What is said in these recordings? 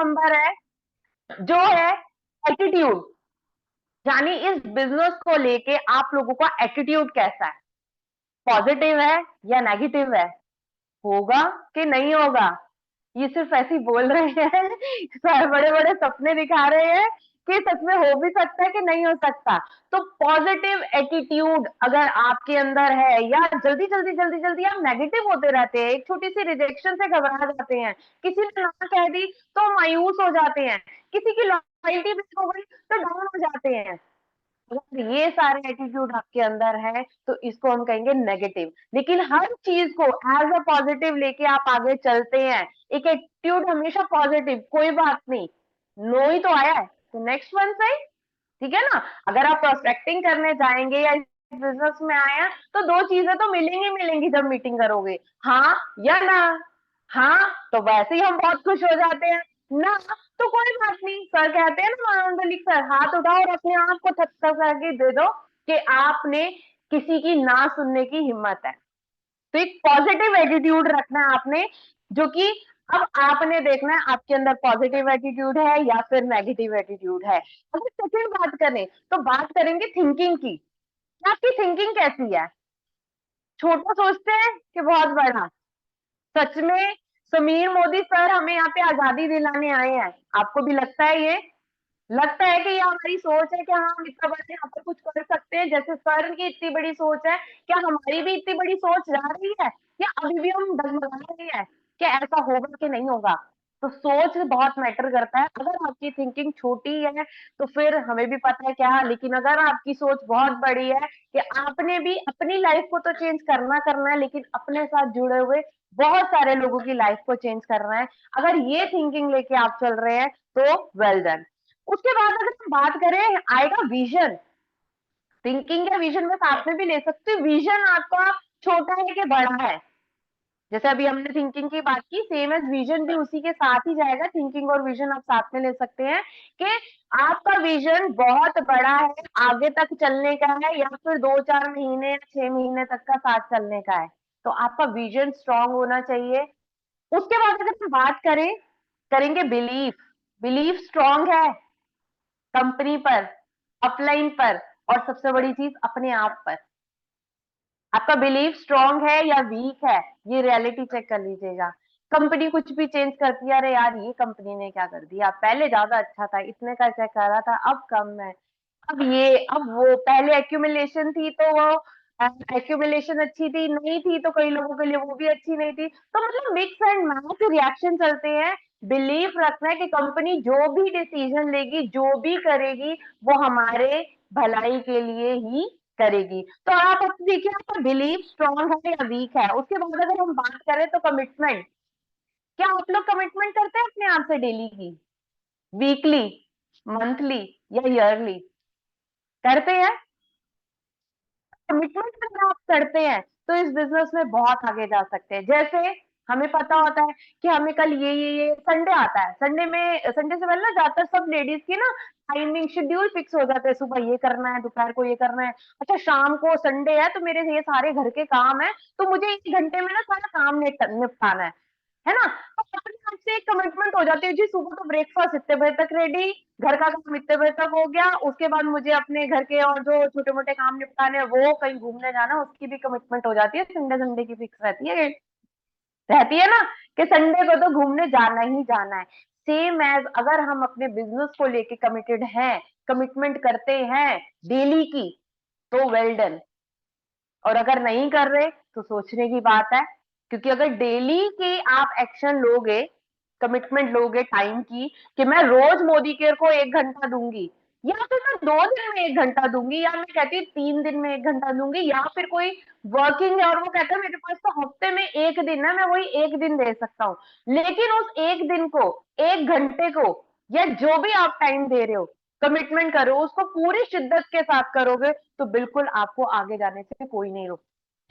Number है जो है एटीट्यूड, यानी इस बिजनेस को लेके आप लोगों का एटीट्यूड कैसा है, पॉजिटिव है या नेगेटिव है, होगा कि नहीं होगा। ये सिर्फ ऐसे ही बोल रहे हैं बड़े बड़े सपने दिखा रहे हैं कि सच में हो भी सकता है कि नहीं हो सकता। तो पॉजिटिव एटीट्यूड अगर आपके अंदर है, या जल्दी जल्दी जल्दी जल्दी आप नेगेटिव होते रहते हैं, एक छोटी सी रिजेक्शन से घबरा जाते हैं, किसी ने ना कह दी तो मायूस हो जाते हैं, किसी की लॉयल्टी ब्रेक हो गई तो डाउन हो जाते हैं, अगर ये सारे एटीट्यूड आपके अंदर है तो इसको हम कहेंगे नेगेटिव। लेकिन हर चीज को एज अ पॉजिटिव लेके आप आगे चलते हैं, एक एटीट्यूड हमेशा पॉजिटिव, कोई बात नहीं, नो ही तो आया है तो नेक्स्ट वन सही, ठीक है ना। अगर आप प्रोस्पेक्टिंग करने जाएंगे या बिजनेस में आए हैं तो दो चीजें तो मिलेंगी मिलेंगी जब मीटिंग करोगे, हाँ या ना। हाँ तो वैसे ही हम बहुत खुश हो जाते हैं, ना तो कोई बात नहीं, सर कहते हैं ना मानंदलिक सर, हाथ उठाओ और अपने आप को थक्का करके दे दो कि आपने किसी की ना सुनने की हिम्मत है। तो एक पॉजिटिव एटीट्यूड रखना है आपने, जो कि अब आपने देखना है आपके अंदर पॉजिटिव एटीट्यूड है या फिर नेगेटिव एटीट्यूड है। अगर सेकंड बात करें तो बात करेंगे थिंकिंग की, आपकी थिंकिंग कैसी है, छोटा सोचते हैं कि बहुत बड़ा। सच में समीर मोदी सर हमें यहाँ पे आजादी दिलाने आए हैं, आपको भी लगता है ये, लगता है कि ये हमारी सोच है कि हाँ हम इतना बड़े यहाँ पर कुछ कर सकते हैं, जैसे सर की इतनी बड़ी सोच है, क्या हमारी भी इतनी बड़ी सोच जा रही है, या अभी भी हम डगमगा रही है कि ऐसा होगा कि नहीं होगा। तो सोच बहुत मैटर करता है, अगर आपकी थिंकिंग छोटी है तो फिर हमें भी पता है क्या, लेकिन अगर आपकी सोच बहुत बड़ी है कि आपने भी अपनी लाइफ को तो चेंज करना करना है, लेकिन अपने साथ जुड़े हुए बहुत सारे लोगों की लाइफ को चेंज करना है, अगर ये थिंकिंग लेके आप चल रहे हैं तो वेल डन। उसके बाद अगर हम बात करें आएगा विजन, थिंकिंग या विजन में साथ में भी ले सकते हो, विजन आपका छोटा है कि बड़ा है, जैसे अभी हमने थिंकिंग की बात की, सेम एज विजन भी उसी के साथ ही जाएगा, थिंकिंग और विजन आप साथ में ले सकते हैं कि आपका विजन बहुत बड़ा है, आगे तक चलने का है, या फिर 2-4 महीने या 6 महीने तक का साथ चलने का है, तो आपका विजन स्ट्रांग होना चाहिए। उसके बाद अगर हम बात करें, करेंगे बिलीफ, बिलीफ स्ट्रांग है कंपनी पर, अपलाइन पर, और सबसे बड़ी चीज अपने आप पर, आपका बिलीफ स्ट्रांग है या वीक है, ये रियलिटी चेक कर लीजिएगा। कंपनी कुछ भी चेंज करती है, अरे यार ये कंपनी ने क्या कर दिया, पहले ज्यादा अच्छा था, इतने का चेक कर रहा था, अब कम है, अब ये अब वो, पहले एक्यूमुलेशन थी तो वो एक्यूमुलेशन अच्छी थी, नहीं थी तो कई लोगों के लिए वो भी अच्छी नहीं थी, तो मतलब मिक्स एंड मैच रिएक्शन चलते हैं। बिलीफ रखना है कि कंपनी जो भी डिसीजन लेगी, जो भी करेगी, वो हमारे भलाई के लिए ही करेगी। तो आप अब देखिए आपका बिलीफ स्ट्रांग है या वीक है। उसके बाद अगर हम बात करें तो कमिटमेंट, क्या आप लोग कमिटमेंट करते हैं अपने आप से डेली की, वीकली, मंथली या ईयरली, करते हैं? कमिटमेंट अगर आप करते हैं तो इस बिजनेस में बहुत आगे जा सकते हैं। जैसे हमें पता होता है कि हमें कल ये संडे आता है, संडे में, संडे से पहले ना ज्यादातर सब लेडीज की ना टाइमिंग शेड्यूल फिक्स हो जाते हैं, सुबह ये करना है, दोपहर को ये करना है, अच्छा शाम को संडे है तो मेरे ये सारे घर के काम है, तो मुझे 1 घंटे में ना सारा काम निपटाना है ना। तो अपने आप से एक कमिटमेंट हो जाती है, जी सुबह तो ब्रेकफास्ट इतने बजे तक रेडी, घर का काम इतने बजे तक हो गया, उसके बाद मुझे अपने घर के और जो छोटे मोटे काम निपटाने हैं, वो कहीं घूमने जाना, उसकी भी कमिटमेंट हो जाती है, संडे संडे की फिक्स रहती है ना, कि संडे को तो घूमने जाना ही जाना है। सेम एज अगर हम अपने बिजनेस को लेके कमिटेड हैं, कमिटमेंट करते हैं डेली की, तो वेल डन, और अगर नहीं कर रहे तो सोचने की बात है, क्योंकि अगर डेली के आप एक्शन लोगे, कमिटमेंट लोगे टाइम की, कि मैं रोज मोदी केयर को 1 घंटा दूंगी, या फिर मैं 2 दिन में 1 घंटा दूंगी, या मैं कहती हूँ 3 दिन में 1 घंटा दूंगी, या फिर कोई वर्किंग है और वो कहता है मेरे पास तो हफ्ते में 1 दिन है, मैं वही 1 दिन दे सकता हूँ, लेकिन उस 1 दिन को, 1 घंटे को, या जो भी आप टाइम दे रहे हो, कमिटमेंट करो, उसको पूरी शिद्दत के साथ करोगे तो बिल्कुल आपको आगे जाने से कोई नहीं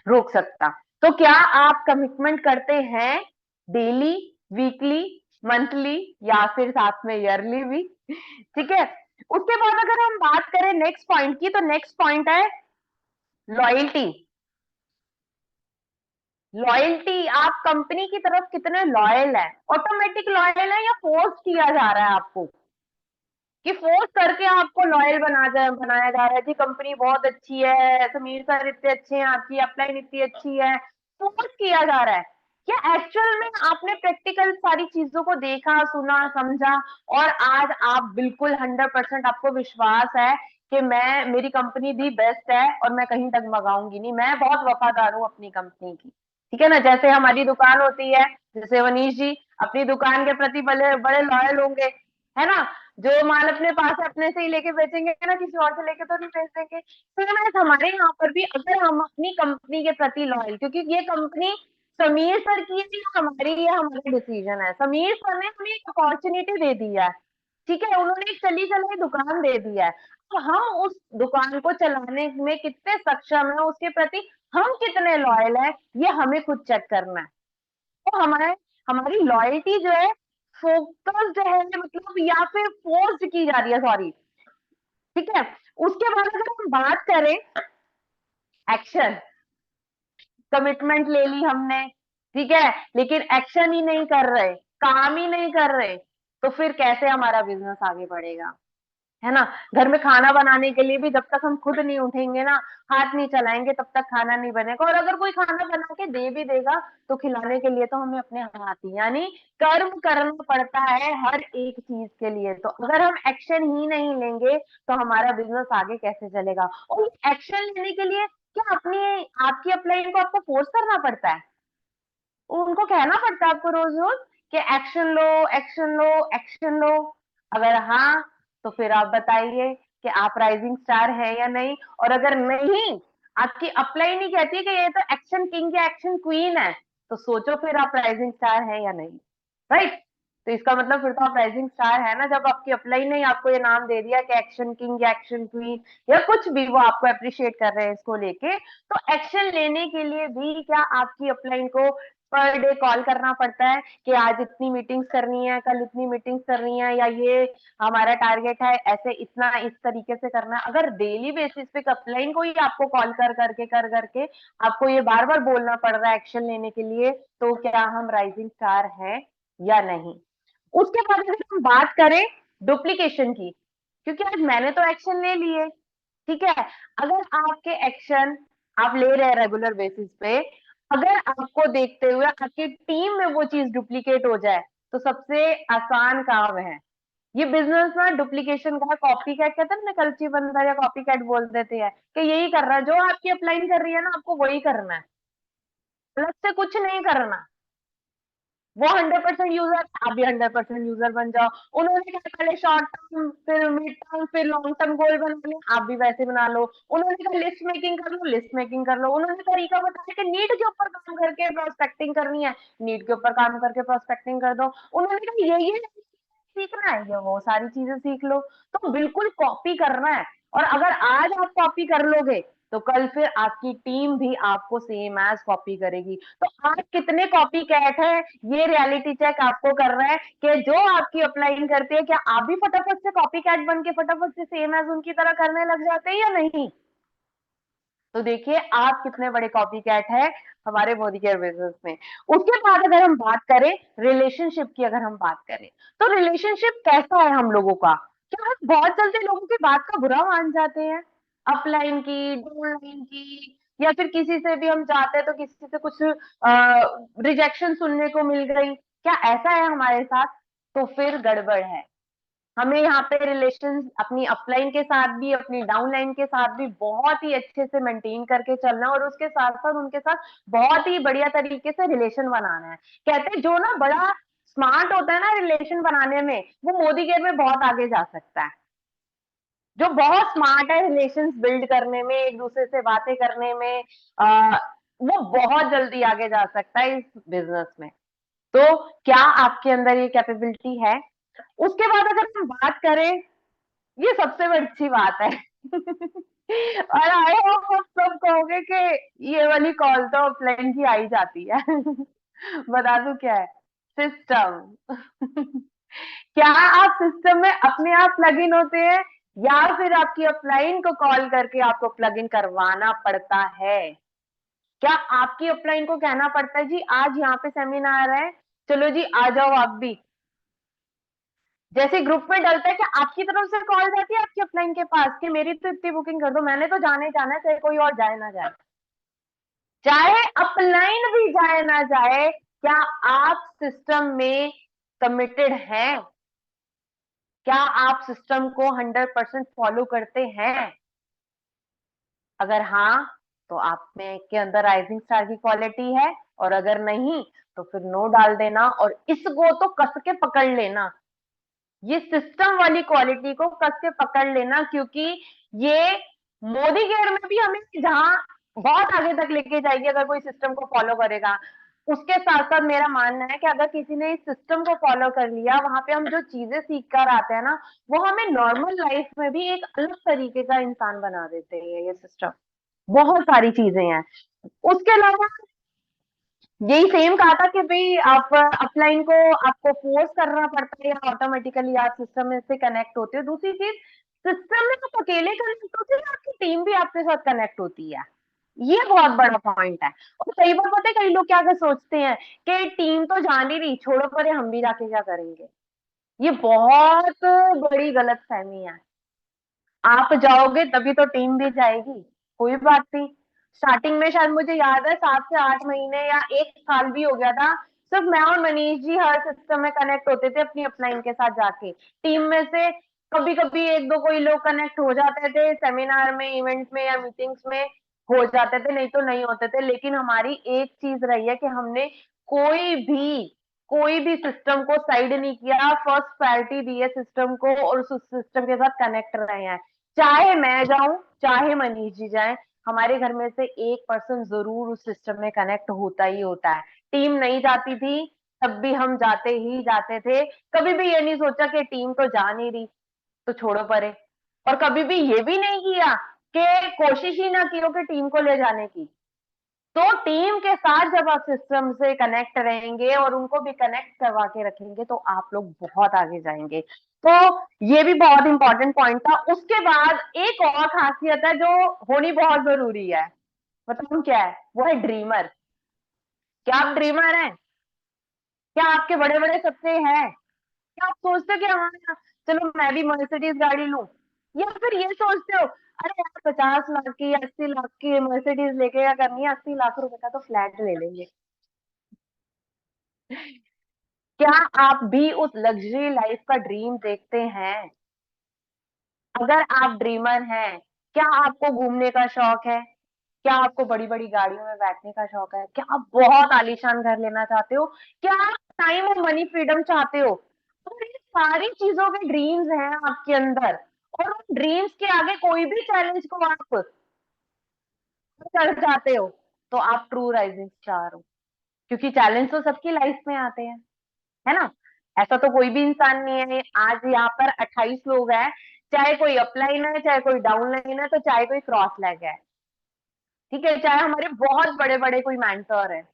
रोक सकता। तो क्या आप कमिटमेंट करते हैं डेली, वीकली, मंथली, या फिर साथ में ईयरली भी? ठीक है। उसके बाद अगर हम बात करें नेक्स्ट पॉइंट की, तो नेक्स्ट पॉइंट है लॉयल्टी। लॉयल्टी, आप कंपनी की तरफ कितने लॉयल है, ऑटोमेटिक लॉयल है या फोर्स किया जा रहा है आपको, कि फोर्स करके आपको लॉयल बनाया जा रहा है जी, कंपनी बहुत अच्छी है, समीर सर इतने अच्छे हैं, आपकी अपलाइन इतनी अच्छी है, फोर्स किया जा रहा है, क्या एक्चुअल में आपने प्रैक्टिकल सारी चीजों को देखा, सुना, समझा, और आज आप बिल्कुल 100% आपको विश्वास है कि मैं, मेरी कंपनी दी बेस्ट है और मैं कहीं डगमगाऊंगी नहीं, मैं बहुत वफादार हूँ अपनी कंपनी की, ठीक है ना। जैसे हमारी दुकान होती है, जैसे मनीष जी अपनी दुकान के प्रति बड़े बड़े लॉयल होंगे, है ना, जो माल अपने पास है अपने से ही लेके बेचेंगे ना, किसी और से लेके तो नहीं बेच देंगे। तो हमारे यहाँ पर भी अगर हम अपनी कंपनी के प्रति लॉयल, क्योंकि ये कंपनी समीर सर की है या हमारी, ये हमारा डिसीजन है, समीर सर ने हमें एक अपॉर्चुनिटी दे दी है, ठीक है, उन्होंने एक चली चलाई दुकान दे दी है, तो हम उस दुकान को चलाने में कितने सक्षम है, उसके प्रति हम कितने लॉयल है, ये हमें खुद चेक करना है। तो हमारे, हमारी लॉयल्टी जो है फोकस्ड है, मतलब या फिर फोर्स्ड की जा रही है, सॉरी, ठीक है। उसके बाद अगर हम बात करें एक्शन, कमिटमेंट ले ली हमने, ठीक है, लेकिन एक्शन ही नहीं कर रहे, काम ही नहीं कर रहे, तो फिर कैसे हमारा बिजनेस आगे बढ़ेगा, है ना। घर में खाना बनाने के लिए भी जब तक हम खुद नहीं उठेंगे ना, हाथ नहीं चलाएंगे, तब तक खाना नहीं बनेगा, और अगर कोई खाना बना के दे भी देगा तो खिलाने के लिए तो हमें अपने हाथ ही, यानी कर्म करना पड़ता है हर एक चीज के लिए। तो अगर हम एक्शन ही नहीं लेंगे तो हमारा बिजनेस आगे कैसे चलेगा। और एक्शन लेने के लिए क्या अपनी, आपकी अपलाइन को आपको फोर्स करना पड़ता है, उनको कहना पड़ता है आपको रोज रोज कि एक्शन लो, एक्शन लो, एक्शन लो। अगर हाँ, तो फिर आप बताइए कि आप राइजिंग स्टार है या नहीं, और अगर नहीं, आपकी अपलाइन ही कहती है कि ये तो एक्शन किंग या एक्शन क्वीन है, तो सोचो फिर आप राइजिंग स्टार है या नहीं, राइट। तो इसका मतलब फिर तो आप राइजिंग स्टार है ना, जब आपकी अपलाइन ने आपको ये नाम दे दिया कि एक्शन किंग या एक्शन क्वीन या कुछ भी, वो आपको अप्रिशिएट कर रहे हैं इसको लेके। तो एक्शन लेने के लिए भी क्या आपकी अपलाइन को पर डे कॉल करना पड़ता है कि आज इतनी मीटिंग्स करनी है, कल इतनी मीटिंग्स करनी है, या ये हमारा टारगेट है, ऐसे इतना इस तरीके से करना है। अगर डेली बेसिस पे अपलाइन को ही आपको कॉल कर करके आपको ये बार बार बोलना पड़ रहा है एक्शन लेने के लिए, तो क्या हम राइजिंग स्टार हैं या नहीं। उसके बाद अगर हम बात करें डुप्लीकेशन की, क्योंकि आज मैंने तो एक्शन ले लिए, ठीक है, अगर आपके एक्शन आप ले रहे हैं रेगुलर बेसिस पे, अगर आपको देखते हुए आपकी टीम में वो चीज डुप्लीकेट हो जाए, तो सबसे आसान काम है ये बिजनेस ना डुप्लीकेशन का, कॉपी कैट कहते हैं ना, कल्ची बंदर या कॉपी कैट बोल देते हैं कि यही कर रहा है, जो आपकी अपलाइन कर रही है ना आपको वही करना है, अलग से कुछ नहीं करना। वो 100% यूजर, आप भी 100% यूजर बन जाओ। उन्होंने क्या पहले शॉर्ट टर्म, फिर मिड टर्म, फिर लॉन्ग टर्म गोल बना लिया, आप भी वैसे बना लो। उन्होंने कहा लिस्ट मेकिंग कर लो, लिस्ट मेकिंग कर लो। उन्होंने तरीका बताया कि नीड के ऊपर काम करके प्रोस्पेक्टिंग करनी है, नीड के ऊपर काम करके प्रोस्पेक्टिंग कर दो। उन्होंने कहा ये सीखना है, ये वो सारी चीजें सीख लो। तो बिल्कुल कॉपी करना है, और अगर आज आप कॉपी कर लोगे तो कल फिर आपकी टीम भी आपको सेम एज कॉपी करेगी। तो आज कितने कॉपी कैट है, ये रियलिटी चेक आपको कर रहा है कि जो आपकी अपलाइन करती है, क्या आप भी फटाफट से कॉपी कैट बन के फटाफट से सेम एज उनकी तरह करने लग जाते हैं या नहीं। तो देखिए आप कितने बड़े कॉपी कैट है हमारे मोदी केयर बिजनेस में। उसके बाद अगर हम बात करें रिलेशनशिप की, अगर हम बात करें तो रिलेशनशिप कैसा है हम लोगों का, क्या हम बहुत जल्दी लोगों की बात का बुरा मान जाते हैं, अपलाइन की, डाउनलाइन की, या फिर किसी से भी हम चाहते हैं तो किसी से कुछ रिजेक्शन सुनने को मिल गई, क्या ऐसा है हमारे साथ, तो फिर गड़बड़ है। हमें यहाँ पे रिलेशन अपनी अपलाइन के साथ भी, अपनी डाउनलाइन के साथ भी बहुत ही अच्छे से मेंटेन करके चलना है, और उसके साथ साथ उनके साथ बहुत ही बढ़िया तरीके से रिलेशन बनाना है। कहते हैं जो ना बड़ा स्मार्ट होता है ना रिलेशन बनाने में, वो मोदी केयर में बहुत आगे जा सकता है। जो बहुत स्मार्ट है रिलेशन बिल्ड करने में, एक दूसरे से बातें करने में, वो बहुत जल्दी आगे जा सकता है इस बिजनेस में। तो क्या आपके अंदर ये कैपेबिलिटी है। उसके बाद अगर हम बात करें, ये सबसे अच्छी बात है और आई होप आप सब कहोगे कि ये वाली कॉल तो ऑफलाइन की आई जाती है बता दूं क्या है, सिस्टम क्या आप सिस्टम में अपने आप प्लग इन होते हैं, या फिर आपकी अपलाइन को कॉल करके आपको प्लग इन करवाना पड़ता है। क्या आपकी अपलाइन को कहना पड़ता है जी आज यहाँ पे सेमिनार है, चलो जी आ जाओ आप भी? जैसे ग्रुप में डलता है कि आपकी तरफ से कॉल जाती है आपकी अपलाइन के पास कि मेरी तो इतनी बुकिंग कर दो, मैंने तो जाने जाना है, चाहे कोई और जाए ना जाए, चाहे अपलाइन भी जाए ना जाए, क्या आप सिस्टम में कमिटेड हैं? क्या आप सिस्टम को 100% फॉलो करते हैं? अगर हाँ, तो आप में के अंदर राइजिंग स्टार की क्वालिटी है, और अगर नहीं तो फिर नो डाल देना और इसको तो कस के पकड़ लेना, ये सिस्टम वाली क्वालिटी को कस के पकड़ लेना, क्योंकि ये मोदी केयर में भी हमें जहां बहुत आगे तक लेके जाएगी अगर कोई सिस्टम को फॉलो करेगा। उसके साथ साथ मेरा मानना है कि अगर किसी ने इस सिस्टम को फॉलो कर लिया, वहां पे हम जो चीजें सीख कर आते हैं ना, वो हमें नॉर्मल लाइफ में भी एक अलग तरीके का इंसान बना देते हैं ये सिस्टम। बहुत सारी चीजें हैं। उसके अलावा यही सेम कहा था कि भाई आप अपलाइन को आपको फोर्स करना पड़ता है या ऑटोमेटिकली आप सिस्टम में से कनेक्ट होते हो। दूसरी चीज, सिस्टम में आप अकेले कनेक्ट होते हो, आपकी टीम भी आपके साथ कनेक्ट होती है। ये बहुत बड़ा पॉइंट है। और कई बार पता है कई लोग क्या कर सोचते हैं कि टीम तो जान ही रही, छोड़ो परे हम भी जाके क्या करेंगे। ये बहुत बड़ी गलतफहमी है। आप जाओगे तभी तो टीम भी जाएगी। कोई बात नहीं, स्टार्टिंग में शायद मुझे याद है 7 से 8 महीने या 1 साल भी हो गया था, सिर्फ मैं और मनीष जी हर सिस्टम में कनेक्ट होते थे अपनी अपलाइन के साथ जाके। टीम में से कभी कभी एक दो कोई लोग कनेक्ट हो जाते थे सेमिनार में, इवेंट में या मीटिंग्स में हो जाते थे, नहीं तो नहीं होते थे। लेकिन हमारी एक चीज रही है कि हमने कोई भी कोई भी सिस्टम को साइड नहीं किया, फर्स्ट प्रायोरिटी दी है सिस्टम को और उस सिस्टम के साथ कनेक्ट रहे हैं। चाहे मैं जाऊं, चाहे मनीष जी जाए, हमारे घर में से एक पर्सन जरूर उस सिस्टम में कनेक्ट होता ही होता है। टीम नहीं जाती थी तब भी हम जाते ही जाते थे। कभी भी ये नहीं सोचा कि टीम तो जा नहीं रही तो छोड़ो परे, और कभी भी ये भी नहीं किया कि कोशिश ही ना की हो कि टीम को ले जाने की। तो टीम के साथ जब आप सिस्टम से कनेक्ट रहेंगे और उनको भी कनेक्ट करवा के रखेंगे तो आप लोग बहुत आगे जाएंगे। तो ये भी बहुत इंपॉर्टेंट पॉइंट था। उसके बाद एक और खासियत है जो होनी बहुत जरूरी है, बताऊं क्या है? वो है ड्रीमर। क्या आप ड्रीमर हैं? क्या आपके बड़े बड़े सपने हैं? क्या आप सोचते हो कि हाँ चलो मैं भी मर्सिडीज गाड़ी लूं, या फिर ये सोचते हो अरे यार 50 लाख की 80 लाख की मर्सिडीज लेके क्या करनी है, 80 लाख रुपए का तो फ्लैट ले लेंगे। क्या आप भी उस लग्जरी लाइफ का ड्रीम देखते हैं? अगर आप ड्रीमर हैं, क्या आपको घूमने का शौक है? क्या आपको बड़ी बड़ी गाड़ियों में बैठने का शौक है? क्या आप बहुत आलीशान घर लेना चाहते हो? क्या आप टाइम और मनी फ्रीडम चाहते हो? तो ये सारी चीजों के ड्रीम्स हैं आपके अंदर, और उन ड्रीम्स के आगे कोई भी चैलेंज को आप कर जाते हो तो आप ट्रू राइजिंग स्टार हो। क्योंकि चैलेंज तो सबकी लाइफ में आते हैं, है ना? ऐसा तो कोई भी इंसान नहीं है। आज यहाँ पर 28 लोग हैं, चाहे कोई अपलाइन है, चाहे कोई डाउनलाइन है, तो चाहे कोई क्रॉस लेग है, ठीक है, चाहे हमारे बहुत बड़े बड़े कोई मेंटर है,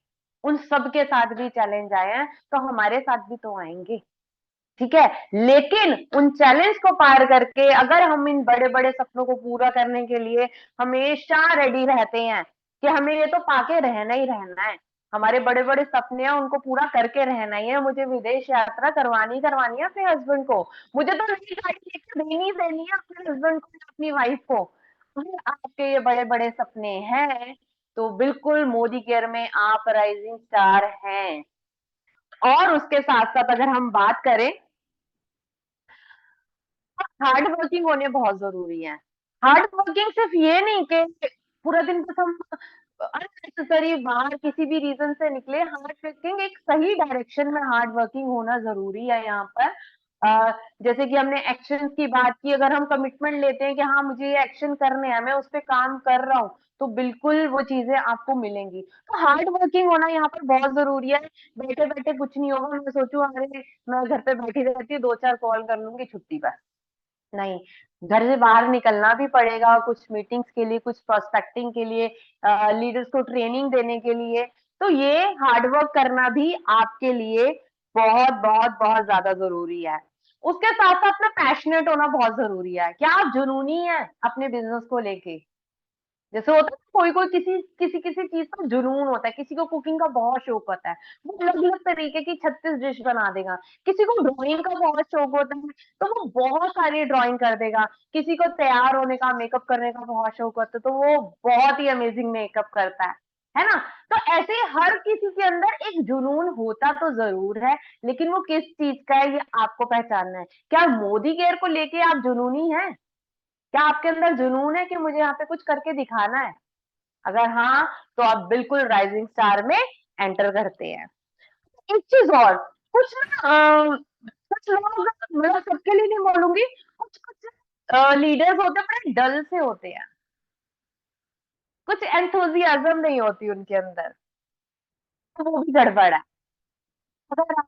उन सब के साथ भी चैलेंज आए हैं तो हमारे साथ भी तो आएंगे। ठीक है, लेकिन उन चैलेंज को पार करके अगर हम इन बड़े बड़े सपनों को पूरा करने के लिए हमेशा रेडी रहते हैं कि हमें ये तो पाके रहना ही रहना है, हमारे बड़े बड़े सपने हैं उनको पूरा करके रहना ही है, मुझे विदेश यात्रा करवानी है अपने हस्बैंड को, मुझे तो नई गाड़ी लेकर देनी ही देनी है अपने हस्बैंड को, अपनी वाइफ को। अगर आपके ये बड़े बड़े सपने हैं तो बिल्कुल मोदी केयर में आप राइजिंग स्टार हैं। और उसके साथ साथ अगर हम बात करें, हार्ड वर्किंग होने बहुत जरूरी है। हार्ड वर्किंग सिर्फ ये नहीं कि पूरा दिन बस हम अननेसेसरी बाहर किसी भी रीजन से निकले, हार्ड वर्किंग एक सही डायरेक्शन में हार्ड वर्किंग होना जरूरी है यहाँ पर। जैसे कि हमने एक्शन की बात की, अगर हम कमिटमेंट लेते हैं कि हाँ मुझे ये एक्शन करने हैं, मैं उस पर काम कर रहा हूँ, तो बिल्कुल वो चीजें आपको मिलेंगी। तो हार्ड वर्किंग होना यहाँ पर बहुत जरूरी है। बैठे बैठे कुछ नहीं होगा, मैं सोचू अरे मैं घर पे बैठी रहती हूँ 2 4 कॉल कर लूंगी छुट्टी पर, नहीं, घर से बाहर निकलना भी पड़ेगा कुछ मीटिंग्स के लिए, कुछ प्रोस्पेक्टिंग के लिए, लीडर्स को ट्रेनिंग देने के लिए। तो ये हार्डवर्क करना भी आपके लिए बहुत बहुत बहुत ज्यादा जरूरी है। उसके साथ साथ में पैशनेट होना बहुत जरूरी है। क्या आप जुनूनी है अपने बिजनेस को लेके? जैसे होता है कोई कोई किसी किसी किसी चीज का जुनून होता है, किसी को कुकिंग का बहुत शौक होता है, वो अलग अलग तरीके की 36 डिश बना देगा। किसी को ड्राइंग का बहुत शौक होता है, तो वो बहुत सारी ड्राइंग कर देगा। किसी को तैयार होने का, मेकअप करने का बहुत शौक होता है, तो वो बहुत ही अमेजिंग मेकअप करता है ना? तो ऐसे हर किसी के अंदर एक जुनून होता तो जरूर है, लेकिन वो किस चीज का है ये आपको पहचानना है। क्या मोदी केयर को लेके आप जुनूनी हैं? क्या आपके अंदर जुनून है कि मुझे यहाँ पे कुछ करके दिखाना है? अगर हाँ, तो आप बिल्कुल राइजिंग स्टार में एंटर करते हैं। एक चीज और, कुछ ना कुछ लोग, मतलब सबके लिए नहीं बोलूंगी, कुछ कुछ लीडर्स होते हैं बड़े डल से होते हैं, कुछ एंथुजियाज्म नहीं होती उनके अंदर, तो वो भी गड़बड़ है। अगर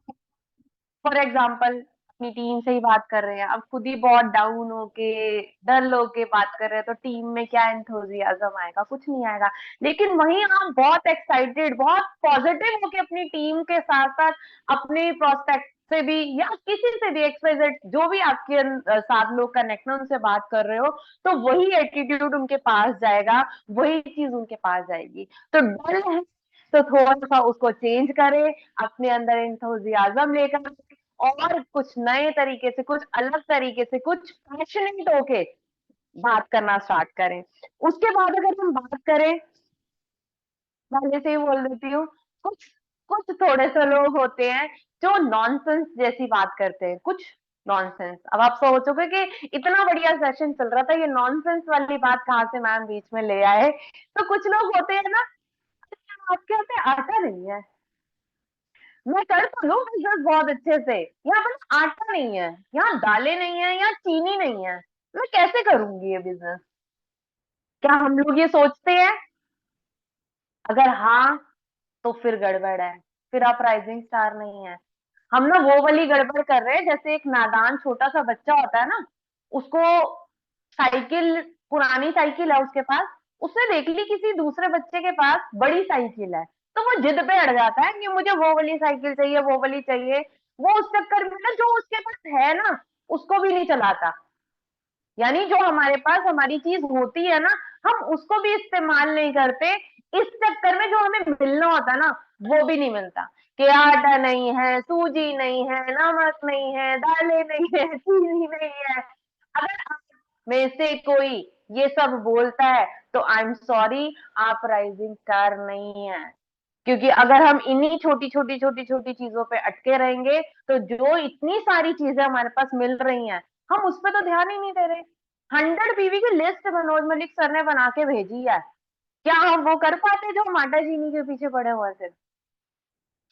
फॉर एग्जाम्पल अपनी टीम से ही बात कर रहे हैं, अब खुद ही बहुत डाउन होके, डल होके बात कर रहे हैं, तो टीम में क्या एंथुजियाज्म आएगा? कुछ नहीं आएगा। लेकिन वहीं आप बहुत एक्साइटेड, बहुत पॉजिटिव होके अपनी टीम के साथ साथ अपने प्रोस्पेक्ट से भी या किसी से भी, एक्सवाइजेड जो भी आपके साथ लोग कनेक्ट में उनसे बात कर रहे हो, तो वही एटीट्यूड उनके पास जाएगा, वही चीज उनके पास जाएगी। तो डल है तो थोड़ा सा उसको चेंज करें, अपने अंदर एंथुजियाज्म लेकर, और कुछ नए तरीके से, कुछ अलग तरीके से, कुछ पैशनेट होके बात करना स्टार्ट करें। उसके बाद अगर हम बात करें, पहले से ही बोल देती हूँ, कुछ कुछ थोड़े से लोग होते हैं जो नॉनसेंस जैसी बात करते हैं, कुछ नॉनसेंस। अब आप सोचोगे कि इतना बढ़िया सेशन चल रहा था, ये नॉनसेंस वाली बात कहाँ से मैम बीच में ले आए? तो कुछ लोग होते हैं ना, आपके यहाँ पे आटा नहीं है, मैं कर तो लूं बिजनेस बहुत अच्छे से, यहाँ पर आटा नहीं है, यहाँ दालें नहीं है, यहाँ चीनी नहीं है, मैं कैसे करूंगी ये बिजनेस? क्या हम लोग ये सोचते हैं? अगर हाँ, तो फिर गड़बड़ है, फिर आप राइजिंग स्टार नहीं है। हम ना वो वाली गड़बड़ कर रहे हैं, जैसे एक नादान छोटा सा बच्चा होता है ना, उसको साइकिल, पुरानी साइकिल है उसके पास, उसने देख ली किसी दूसरे बच्चे के पास बड़ी साइकिल है, तो वो जिद पे अड़ जाता है कि मुझे वो वाली साइकिल चाहिए, वो वाली चाहिए। वो उस चक्कर में ना जो उसके पास है ना, उसको भी नहीं चलाता। यानी जो हमारे पास हमारी चीज होती है ना, हम उसको भी इस्तेमाल नहीं करते, इस चक्कर में जो हमें मिलना होता है ना, वो भी नहीं मिलता। कि आटा नहीं है, सूजी नहीं है, नमक नहीं है, दालें नहीं है, चीनी नहीं है। अगर आप में से कोई ये सब बोलता है, तो आई एम सॉरी, आप राइजिंग स्टार नहीं है। क्योंकि अगर हम इन्हीं छोटी छोटी छोटी छोटी चीजों पे अटके रहेंगे, तो जो इतनी सारी चीजें हमारे पास मिल रही हैं, हम उस पर तो ध्यान ही नहीं दे रहे। 100 बीवी की लिस्ट मनोज मलिक सर ने बना के भेजी है, क्या हम वो कर पाते जो हम आटा चीनी के पीछे पड़े हुए थे?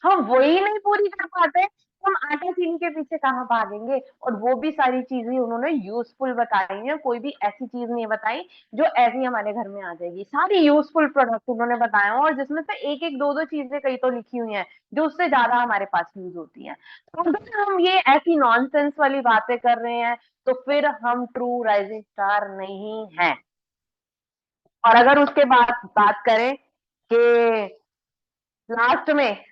हम वही नहीं पूरी कर पाते, तो हम आटा चीनी के पीछे कहाँ भागेंगे? और वो भी सारी चीजें उन्होंने यूजफुल बताई हैं, कोई भी ऐसी चीज नहीं बताई जो ऐसी हमारे घर में आ जाएगी। सारी यूजफुल प्रोडक्ट उन्होंने बताए हैं, और जिसमें से एक एक दो दो चीजें कई तो लिखी हुई हैं जो उससे ज्यादा हमारे पास यूज होती हैं। तो अगर हम ये ऐसी नॉनसेंस वाली बातें कर रहे हैं, तो फिर हम ट्रू राइजिंग स्टार नहीं है। और अगर उसके बाद बात करें कि लास्ट में,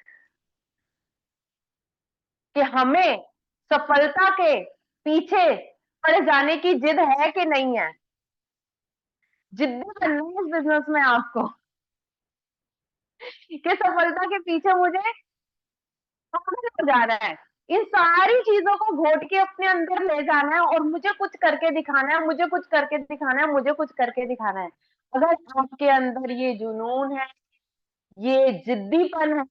कि हमें सफलता के पीछे पड़ जाने की जिद है कि नहीं है, जिद्दी बनना है इस बिजनेस में आपको, कि सफलता के पीछे मुझे पागल हो जाना है, इन सारी चीजों को घोट के अपने अंदर ले जाना है, और मुझे कुछ करके दिखाना है, मुझे कुछ करके दिखाना है, मुझे कुछ करके दिखाना है। अगर आपके अंदर ये जुनून है, ये जिद्दीपन है,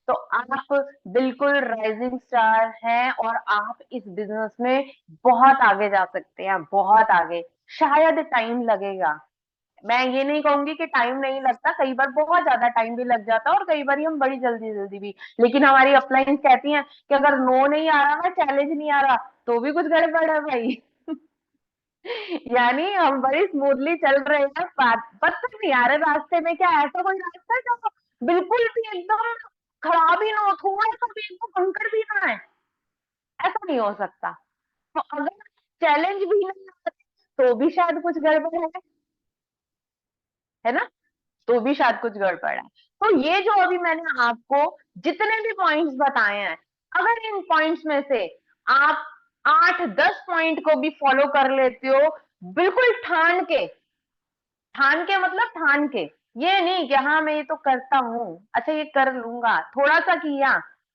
तो आप बिल्कुल राइजिंग स्टार हैं, और आप इस बिजनेस में बहुत आगे जा सकते हैं, बहुत आगे। शायद टाइम लगेगा, मैं ये नहीं कहूंगी कि टाइम नहीं लगता, कई बार बहुत ज्यादा टाइम भी लग जाता है, और कई बार हम बड़ी जल्दी जल्दी भी। लेकिन हमारी अपलाइन कहती हैं कि अगर नो नहीं आ रहा ना, चैलेंज नहीं आ रहा, तो भी कुछ गड़बड़ है भाई। यानी हम बड़ी स्मूथली चल रहे हैं, पत्थर नहीं आ रहे रास्ते में, क्या ऐसा कोई रास्ता है जो बिल्कुल भी एकदम खराब ही ना हो, थोड़ा सा भी एकदम कंकड़ भी ना है? ऐसा नहीं हो सकता। तो अगर चैलेंज भी नहीं आ रहे, तो भी शायद कुछ गड़बड़ है ना? तो भी शायद कुछ गड़बड़ है। तो ये जो अभी मैंने आपको जितने भी पॉइंट्स बताए हैं, अगर इन पॉइंट्स में से आप 8-10 पॉइंट को भी फॉलो कर लेते हो, बिल्कुल ठान के, ठान के मतलब ठान के, ये नहीं कि हाँ मैं ये तो करता हूँ, अच्छा ये कर लूंगा, थोड़ा सा किया,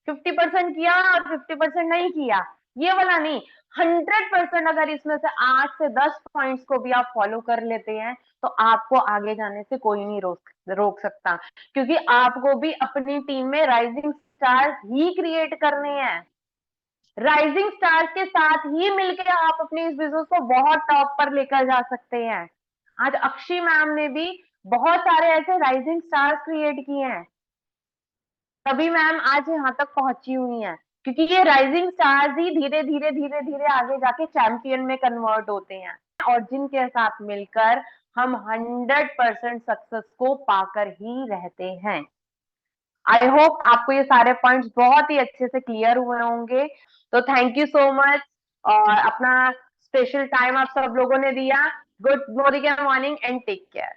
50% किया और 50% नहीं किया, ये वाला नहीं। 100% अगर इसमें से 8 से 10 पॉइंट्स को भी आप फॉलो कर लेते हैं तो आपको आगे जाने से कोई नहीं रोक सकता, क्योंकि आपको भी अपनी टीम में राइजिंग स्टार ही क्रिएट करने हैं। राइजिंग स्टार्स के साथ ही मिलकर आप अपने इस बिजनेस को बहुत टॉप पर लेकर जा सकते हैं। आज अक्षी मैम ने भी बहुत सारे ऐसे राइजिंग स्टार्स क्रिएट किए हैं, तभी मैम आज यहाँ तक पहुंची हुई हैं, क्योंकि ये राइजिंग स्टार्स ही धीरे धीरे धीरे धीरे आगे जाके चैंपियन में कन्वर्ट होते हैं, और जिनके साथ मिलकर हम 100% सक्सेस को पाकर ही रहते हैं। आई होप आपको ये सारे पॉइंट्स बहुत ही अच्छे से क्लियर हुए होंगे। तो थैंक यू सो मच, और अपना स्पेशल टाइम आप सब लोगों ने दिया। Good morning and take care.